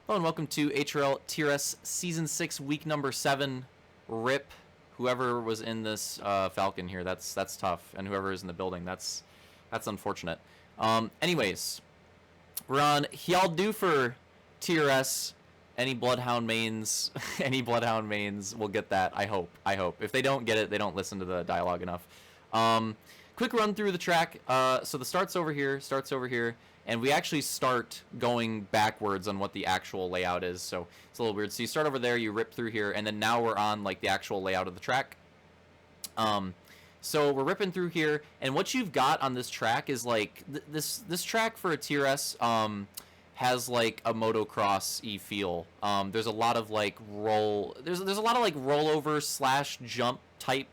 Hello and welcome to HRL TRS Season 6, Week number 7. RIP. Whoever was in this Falcon here, that's tough. And whoever is in the building, that's unfortunate. Anyways, we're on Hjalduufer TRS. Any Bloodhound mains, will get that, I hope. If they don't get it, they don't listen to the dialogue enough. Quick run through the track. So the starts over here, and we actually start going backwards on what the actual layout is, so it's a little weird. So you start over there, you rip through here, and then now we're on like the actual layout of the track. So we're ripping through here, and what you've got on this track is like this track for a TRS has like a motocross-y feel. There's a lot of like there's a lot of like rollover / jump type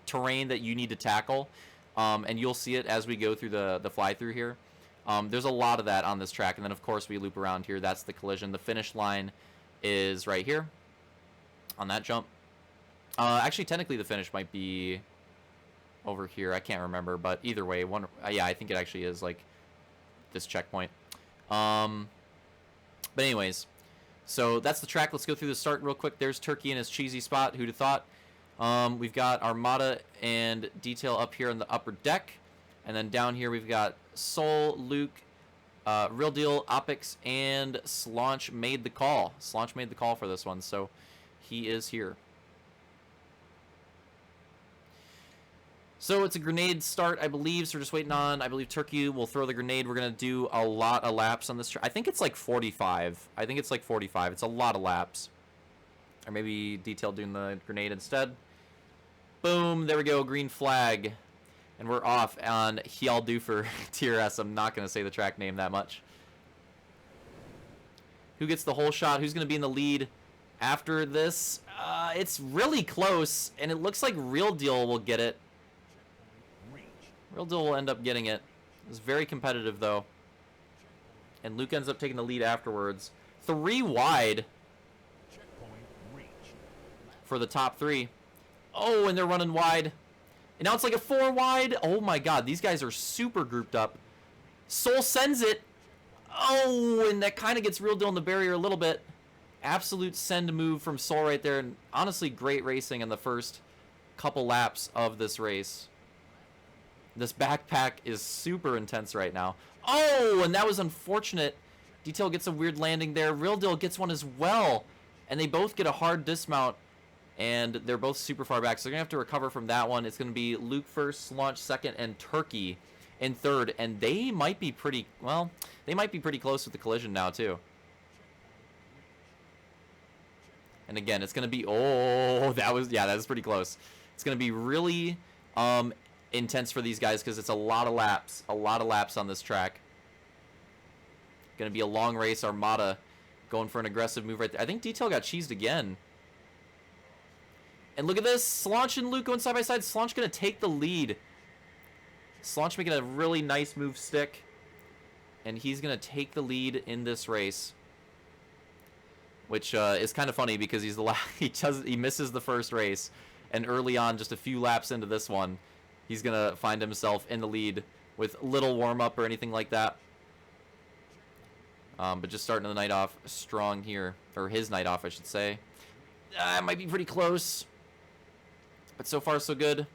terrain that you need to tackle, and you'll see it as we go through the fly through here. There's a lot of that on this track, and then of course we loop around here. That's the collision. The finish line is right here on that jump. Actually, technically the finish might be over here. I can't remember, but either way, yeah, I think it actually is like this checkpoint. But anyways, so that's the track. Let's go through the start real quick. There's Turkey in his cheesy spot. Who'd have thought? We've got Armada and Detail up here on the upper deck. And then down here we've got Soul, Luke, Real Deal, Opix, and Slaunch made the call. Slaunch made the call for this one, so he is here. So it's a grenade start, I believe, so we're just waiting on, I believe Turkey will throw the grenade. We're going to do a lot of laps on this track. I think it's like 45. It's a lot of laps. Or maybe Detail doing the grenade instead. Boom, there we go, green flag. And we're off on Hjalduufer TRS. I'm not going to say the track name that much. Who gets the whole shot? Who's going to be in the lead after this? It's really close, and it looks like Real Deal will get it. Real Deal will end up getting it. It's very competitive, though. And Luke ends up taking the lead afterwards. 3 wide for the top 3. Oh, and they're running wide. And now it's like a 4 wide. Oh my god, these guys are super grouped up. Soul sends it. Oh, and that kind of gets Real Deal in the barrier a little bit. Absolute send move from Soul right there. And honestly, great racing in the first couple laps of this race. This backpack is super intense right now. Oh, and that was unfortunate. Detail gets a weird landing there. Real Deal gets one as well. And they both get a hard dismount. And they're both super far back, so they're going to have to recover from that one. It's going to be Luke first, Slaunch second, and Turkey in third. And they might be pretty, well, they might be pretty close with the collision now, too. And again, it's going to be, oh, that was pretty close. It's going to be really intense for these guys because it's a lot of laps on this track. Going to be a long race. Armada going for an aggressive move right there. I think Detail got cheesed again. And look at this, Slaunch and Luke going side by side. Slaunch going to take the lead. Slaunch making a really nice move stick. And he's going to take the lead in this race. Which is kind of funny because he's he misses the first race. And early on, just a few laps into this one, he's going to find himself in the lead with little warm-up or anything like that. But just starting the night off strong here. Or his night off, I should say. It might be pretty close. But so far so good.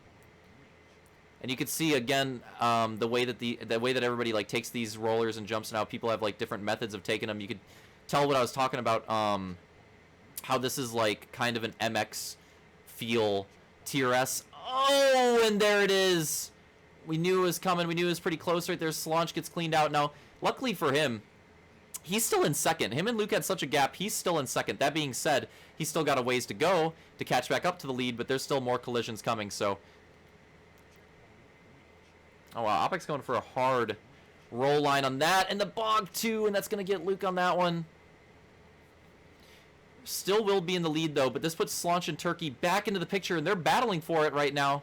And you can see again the way that everybody like takes these rollers and jumps, and how people have like different methods of taking them. You could tell what I was talking about, how this is like kind of an MX feel TRS. Oh, and there it is. We knew it was coming. We knew it was pretty close right there. Slaunch gets cleaned out. Now, luckily for him, he's still in second. Him and Luke had such a gap. He's still in second. That being said, he's still got a ways to go to catch back up to the lead, but there's still more collisions coming, so. Oh, wow. Opix going for a hard roll line on that, and the bog, too, and that's going to get Luke on that one. Still will be in the lead, though, but this puts Slaunch and Turkey back into the picture, and they're battling for it right now.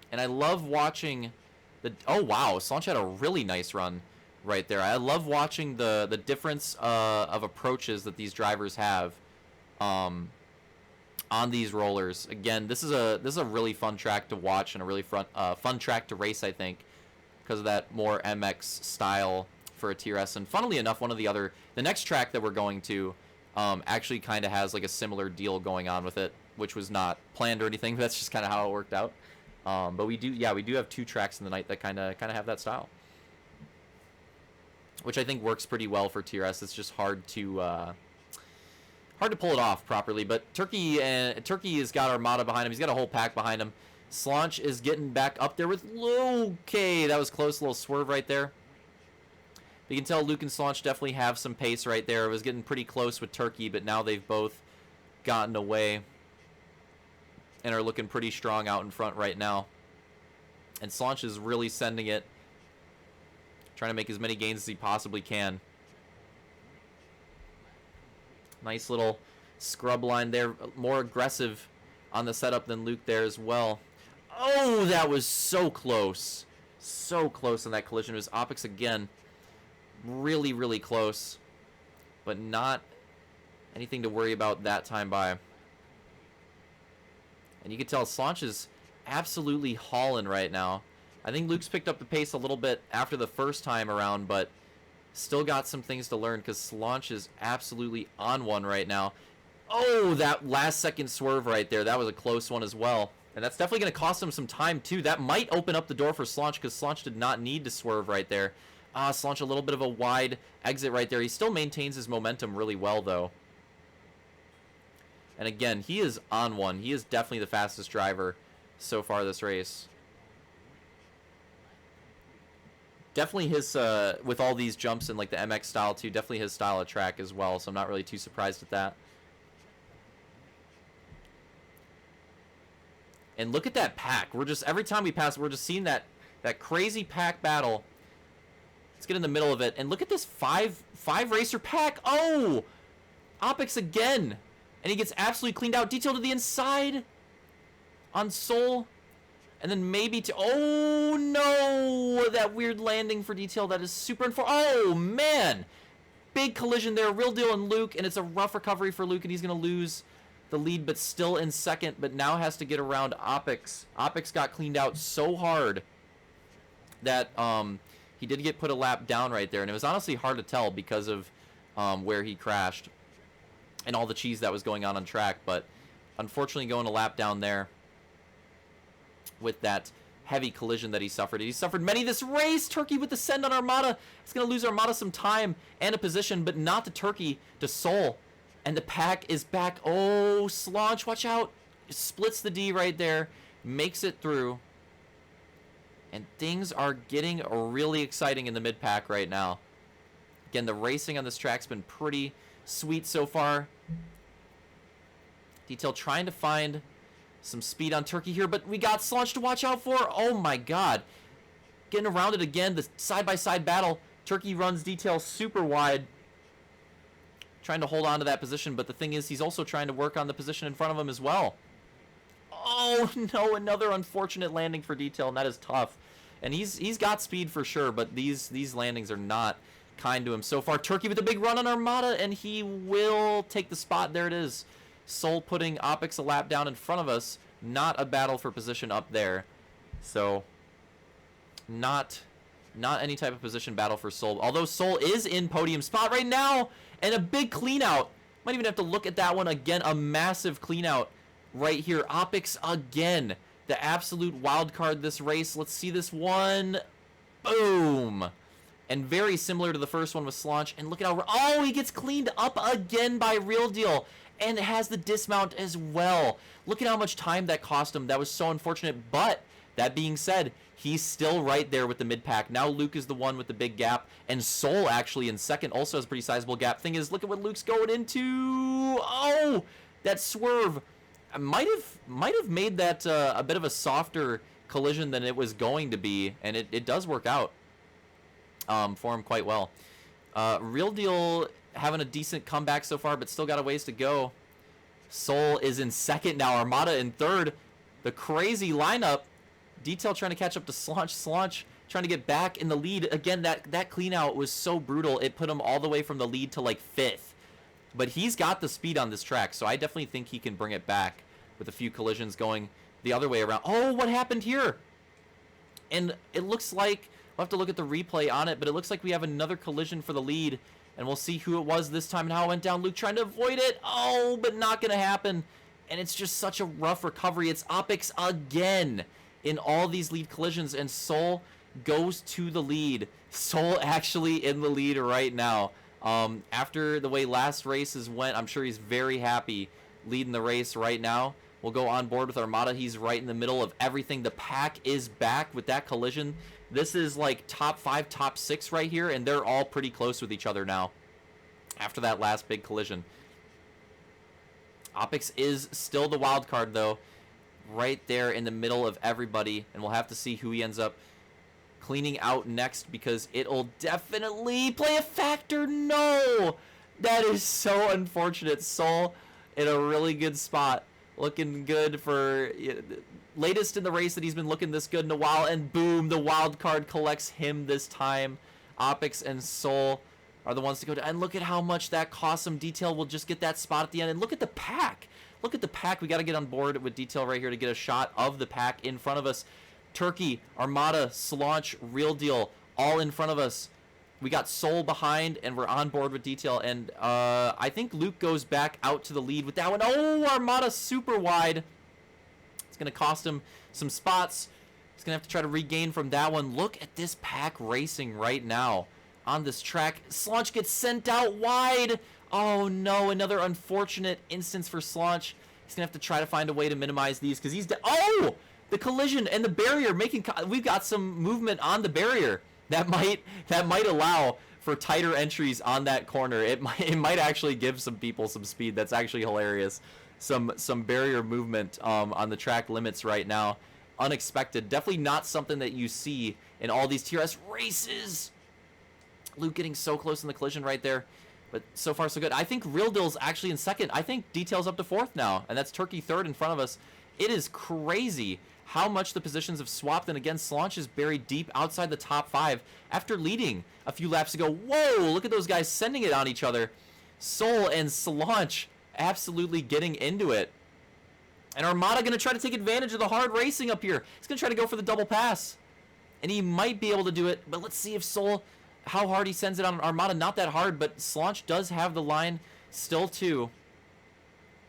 And I love watching the... Oh, wow. Slaunch had a really nice run right there. I love watching the difference of approaches that these drivers have on these rollers. Again, this is a really fun track to watch and a really fun track to race, I think, because of that more MX style for a TRS. And funnily enough, the next track that we're going to actually kind of has like a similar deal going on with it, which was not planned or anything. That's just kind of how it worked out. But we do have 2 tracks in the night that kind of have that style, which I think works pretty well for TRS. It's just hard to pull it off properly. But Turkey has got Armada behind him. He's got a whole pack behind him. Slaunch is getting back up there with Luke. Okay, that was close. A little swerve right there. You can tell Luke and Slaunch definitely have some pace right there. It was getting pretty close with Turkey, but now they've both gotten away and are looking pretty strong out in front right now. And Slaunch is really sending it, trying to make as many gains as he possibly can. Nice little scrub line there. More aggressive on the setup than Luke there as well. Oh, that was so close. So close on that collision. It was Opix again. Really, really close. But not anything to worry about that time by. And you can tell Slaunch is absolutely hauling right now. I think Luke's picked up the pace a little bit after the first time around, but still got some things to learn because Slaunch is absolutely on one right now. Oh, that last second swerve right there. That was a close one as well. And that's definitely going to cost him some time, too. That might open up the door for Slaunch because Slaunch did not need to swerve right there. Slaunch a little bit of a wide exit right there. He still maintains his momentum really well, though. And again, he is on one. He is definitely the fastest driver so far this race. Definitely his, with all these jumps in like the MX style, too, definitely his style of track as well, so I'm not really too surprised at that. And look at that pack. We're just, every time we pass, we're just seeing that crazy pack battle. Let's get in the middle of it. And look at this five racer pack. Oh! Opix again. And he gets absolutely cleaned out. Detail to the inside on Soul. And then maybe to... Oh, no! That weird landing for Detail. That is super unfortunate. Oh, man! Big collision there. Real Deal and Luke. And it's a rough recovery for Luke. And he's going to lose the lead, but still in second. But now has to get around Opix. Opix got cleaned out so hard that he did get put a lap down right there. And it was honestly hard to tell because of where he crashed and all the cheese that was going on track. But unfortunately going a lap down there with that heavy collision that he suffered. He suffered many this race. Turkey with the send on Armada. It's going to lose Armada some time and a position, but not to Turkey, to Soul. And the pack is back. Oh, Slaunch, watch out. Splits the D right there. Makes it through. And things are getting really exciting in the mid-pack right now. Again, the racing on this track's been pretty sweet so far. Detail trying to find some speed on Turkey here, but we got Slaunch to watch out for. Oh my god. Getting around it again, the side-by-side battle. Turkey runs Detail super wide. Trying to hold on to that position, but the thing is, he's also trying to work on the position in front of him as well. Oh no, another unfortunate landing for Detail, and that is tough. And he's got speed for sure, but these landings are not kind to him so far. Turkey with a big run on Armada, and he will take the spot. There it is. Soul putting Opix a lap down in front of us. Not a battle for position up there. So, not any type of position battle for Soul. Although Soul is in podium spot right now, and a big clean out. Might even have to look at that one again. A massive clean out right here. Opix again. The absolute wild card this race. Let's see this one. Boom. And very similar to the first one with Slaunch. And look at how... Oh, he gets cleaned up again by Real Deal. And it has the dismount as well. Look at how much time that cost him. That was so unfortunate. But, that being said, he's still right there with the mid-pack. Now Luke is the one with the big gap. And Soul, actually, in second, also has a pretty sizable gap. Thing is, look at what Luke's going into. Oh, that swerve. Might have made that a bit of a softer collision than it was going to be, and it does work out for him quite well. Real Deal having a decent comeback so far, but still got a ways to go. Soul is in second now, Armada in third. The crazy lineup. Detail trying to catch up to Slaunch. Slaunch trying to get back in the lead. Again, that clean out was so brutal. It put him all the way from the lead to like fifth. But he's got the speed on this track, so I definitely think he can bring it back with a few collisions going the other way around. Oh, what happened here? And it looks like We'll have to look at the replay on it, but it looks like we have another collision for the lead, and we'll see who it was this time and how it went down. Luke trying to avoid it. Oh, but not going to happen. And it's just such a rough recovery. It's Opix again in all these lead collisions, and Soul goes to the lead. Soul actually in the lead right now. After the way last races went, I'm sure he's very happy leading the race right now. We'll go on board with Armada. He's right in the middle of everything. The pack is back with that collision. This is like top 5, top 6 right here, and they're all pretty close with each other now after that last big collision. Opix is still the wild card, though, right there in the middle of everybody, and we'll have to see who he ends up cleaning out next, because it'll definitely play a factor. No! That is so unfortunate. Soul in a really good spot. Looking good for latest in the race that he's been looking this good in a while, and boom, the wild card collects him this time. Opix and Soul are the ones to go to, and look at how much that costs him. Detail will just get that spot at the end, and look at the pack. Look at the pack. We got to get on board with Detail right here to get a shot of the pack in front of us. Turkey, Armada, Slaunch, Real Deal, all in front of us. We got Soul behind, and we're on board with Detail. And I think Luke goes back out to the lead with that one. Oh, Armada super wide. It's going to cost him some spots. He's going to have to try to regain from that one. Look at this pack racing right now on this track. Slaunch gets sent out wide. Oh, no, another unfortunate instance for Slaunch. He's going to have to try to find a way to minimize these, because he's... Oh! The collision and the barrier making... We've got some movement on the barrier. That might allow for tighter entries on that corner. It might actually give some people some speed. That's actually hilarious. Some barrier movement on the track limits right now. Unexpected. Definitely not something that you see in all these TRS races. Luke getting so close in the collision right there. But so far so good. I think Real Deal's actually in second. I think Detail's up to fourth now. And that's Turkey third in front of us. It is crazy how much the positions have swapped, and again, Slaunch is buried deep outside the top 5 after leading a few laps ago. Whoa, look at those guys sending it on each other. Soul and Slaunch absolutely getting into it. And Armada going to try to take advantage of the hard racing up here. He's going to try to go for the double pass. And he might be able to do it, but let's see if Soul, how hard he sends it on Armada. Not that hard, but Slaunch does have the line still too.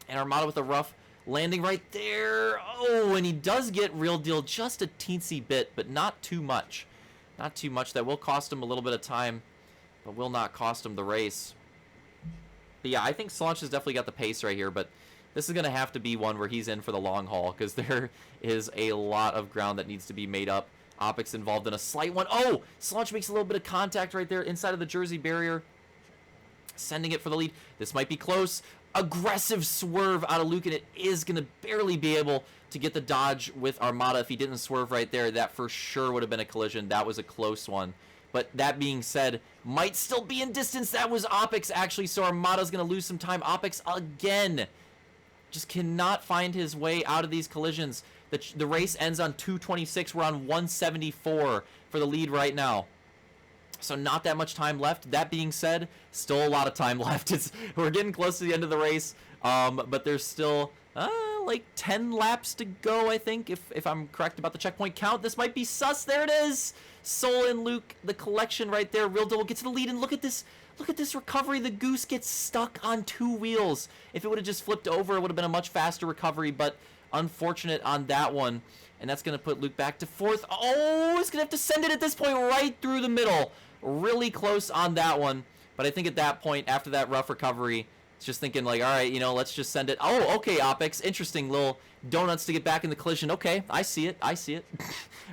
And Armada with a rough landing right there. Oh, and he does get Real Deal just a teensy bit, but not too much. Not too much. That will cost him a little bit of time, but will not cost him the race. But yeah, I think Slaunch has definitely got the pace right here, but this is going to have to be one where he's in for the long haul, because there is a lot of ground that needs to be made up. Opix involved in a slight one. Oh, Slaunch makes a little bit of contact right there inside of the Jersey barrier, sending it for the lead. This might be close. Aggressive swerve out of Luke, and it is going to barely be able to get the dodge with Armada. If he didn't swerve right there, that for sure would have been a collision. That was a close one. But that being said, might still be in distance. That was Opix, actually, so Armada's going to lose some time. Opix, again, just cannot find his way out of these collisions. The race ends on 226. We're on 174 for the lead right now. So not that much time left. That being said, still a lot of time left. We're getting close to the end of the race, but there's still like 10 laps to go, I think, if I'm correct about the checkpoint count. This might be sus. There it is. Soul and Luke, the collection right there. Real Deal will get to the lead, and look at this recovery. The Goose gets stuck on 2 wheels. If it would have just flipped over, it would have been a much faster recovery, but unfortunate on that one. And that's going to put Luke back to fourth. Oh, he's going to have to send it at this point right through the middle. Really close on that one. But I think at that point, after that rough recovery, it's just thinking like, all right, let's just send it. Oh, okay, Opix. Interesting little donuts to get back in the collision. Okay, I see it.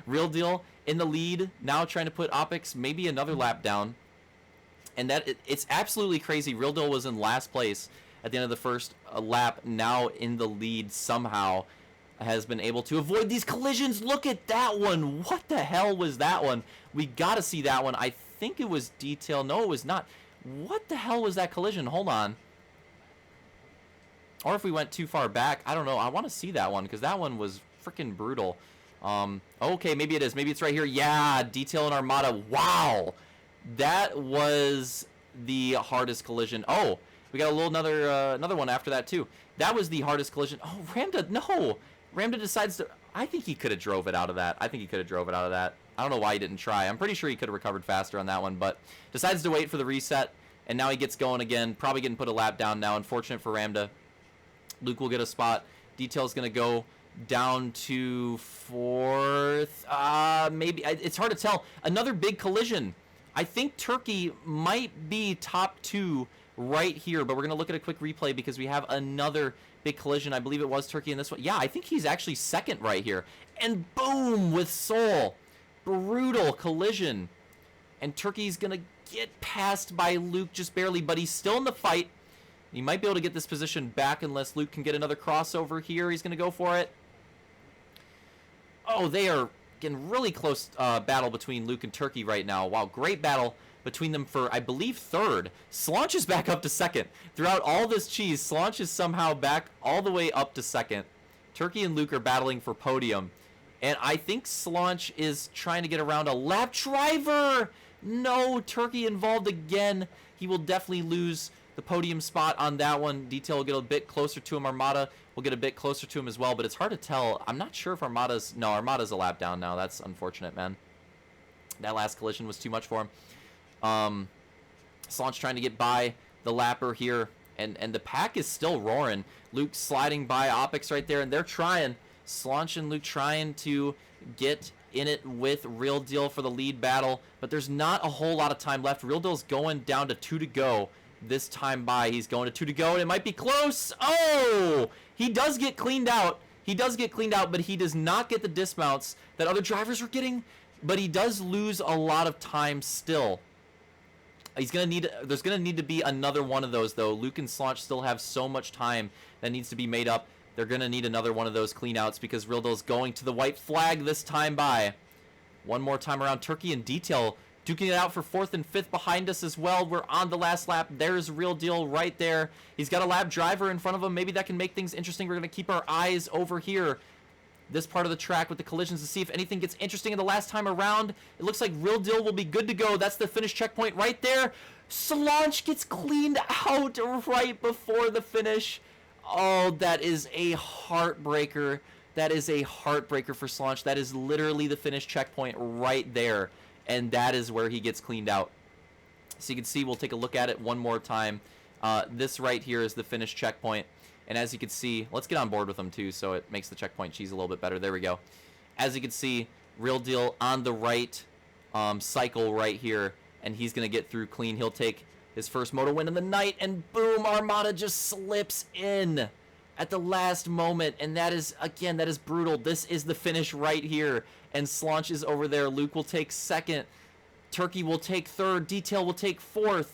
Real Deal in the lead. Now trying to put Opix maybe another lap down. And it's absolutely crazy. Real Deal was in last place at the end of the first lap. Now in the lead somehow. Has been able to avoid these collisions. Look at that one. What the hell was that one? We got to see that one. I think it was Detail. No, it was not. What the hell was that collision? Hold on. Or if we went too far back, I don't know. I want to see that one, because that one was freaking brutal. Okay, maybe it is. Maybe it's right here. Yeah, Detail and Armada. Wow. That was the hardest collision. Oh, we got another one after that, too. That was the hardest collision. Oh, Ramda, no. Ramda decides to... I think he could have drove it out of that. I don't know why he didn't try. I'm pretty sure he could have recovered faster on that one, but decides to wait for the reset, and now he gets going again. Probably getting put a lap down now. Unfortunate for Ramda. Luke will get a spot. Detail's going to go down to 4th. Maybe. It's hard to tell. Another big collision. I think Turkey might be top 2 right here, but we're going to look at a quick replay because we have another big collision. I believe it was Turkey in this one. Yeah, I think he's actually 2nd right here. And boom, with Soul. Brutal collision. And Turkey's going to get passed by Luke just barely, but he's still in the fight. He might be able to get this position back unless Luke can get another crossover here. He's going to go for it. Oh, they are getting really close battle between Luke and Turkey right now. Wow, great battle between them for, I believe, 3rd. Slaunch is back up to 2nd. Throughout all this cheese, Slaunch is somehow back all the way up to 2nd. Turkey and Luke are battling for podium. And I think Slaunch is trying to get around a lap driver. No, Turkey involved again. He will definitely lose the podium spot on that one. Detail will get a bit closer to him. Armada will get a bit closer to him as well, but it's hard to tell. I'm not sure if Armada's... No, Armada's a lap down now. That's unfortunate, man. That last collision was too much for him. Slaunch trying to get by the lapper here, and the pack is still roaring. Luke sliding by Opix right there, and they're trying. Slaunch and Luke trying to get in it with Real Deal for the lead battle, but there's not a whole lot of time left. Real Deal's going down to 2 to go. This time by, he's going to 2 to go, and it might be close. Oh, he does get cleaned out. He does get cleaned out, but he does not get the dismounts that other drivers were getting, but he does lose a lot of time still. He's gonna need. There's gonna need to be another one of those, though. Luke and Slaunch still have so much time that needs to be made up. They're gonna need another one of those cleanouts because Real Deal's going to the white flag this time by. One more time around. Turkey and Detail duking it out for 4th and 5th behind us as well. We're on the last lap. There's Real Deal right there. He's got a lap driver in front of him. Maybe that can make things interesting. We're gonna keep our eyes over here. This part of the track with the collisions to see if anything gets interesting in the last time around. It looks like Real Deal will be good to go. That's the finish checkpoint right there. Slaunch gets cleaned out right before the finish. Oh, that is a heartbreaker. That is a heartbreaker for Slaunch. That is literally the finish checkpoint right there. And that is where he gets cleaned out. So you can see, we'll take a look at it one more time. This right here is the finish checkpoint. And as you can see, let's get on board with them too, so it makes the checkpoint cheese a little bit better. There we go. As you can see, Real Deal on the right cycle right here, and he's going to get through clean. He'll take his first moto win in the night, and boom, Armada just slips in at the last moment. And that is, again, that is brutal. This is the finish right here, and Slaunch is over there. Luke will take 2nd. Turkey will take 3rd. Detail will take 4th.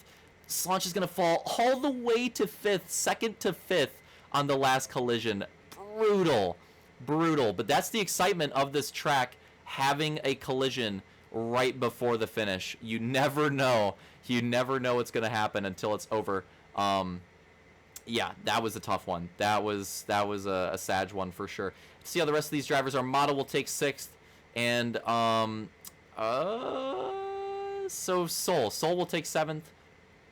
Slaunch is going to fall all the way to 5th, 2nd to 5th. On the last collision. Brutal. Brutal. But that's the excitement of this track, having a collision right before the finish. You never know. You never know what's going to happen until it's over. Yeah, that was a tough one. That was a sad one for sure. See how the rest of these drivers are. Armada will take 6th. And so Soul will take 7th.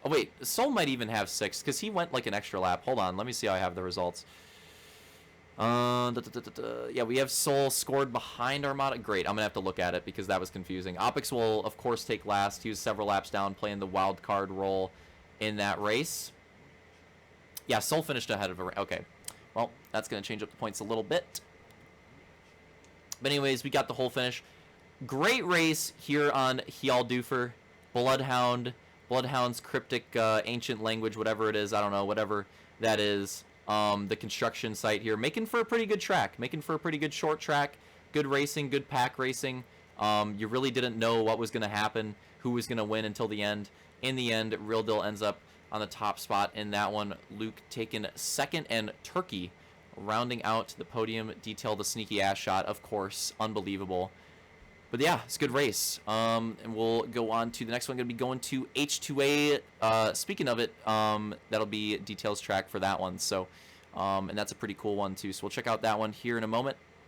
Oh, wait, Soul might even have 6th, because he went like an extra lap. Hold on, let me see how I have the results. Yeah, we have Soul scored behind Armada. Great, I'm going to have to look at it, because that was confusing. Opix will, of course, take last. He was several laps down, playing the wild card role in that race. Yeah, Soul finished ahead of her. Okay, well, that's going to change up the points a little bit. But anyways, we got the whole finish. Great race here on Hjalduufer. Bloodhound's cryptic ancient language, whatever it is, I don't know, whatever that is. The construction site here, making for a pretty good track, making for a pretty good short track. Good racing, good pack racing. You really didn't know what was going to happen, who was going to win until the end. In the end, Real Deal ends up on the top spot in that one. Luke taking 2nd, and Turkey rounding out the podium. Detail the sneaky ass shot, of course, unbelievable. But yeah, it's a good race. And we'll go on to the next one. Going to be going to H2A. Speaking of it, that'll be Detail's track for that one. So, and that's a pretty cool one too. So we'll check out that one here in a moment.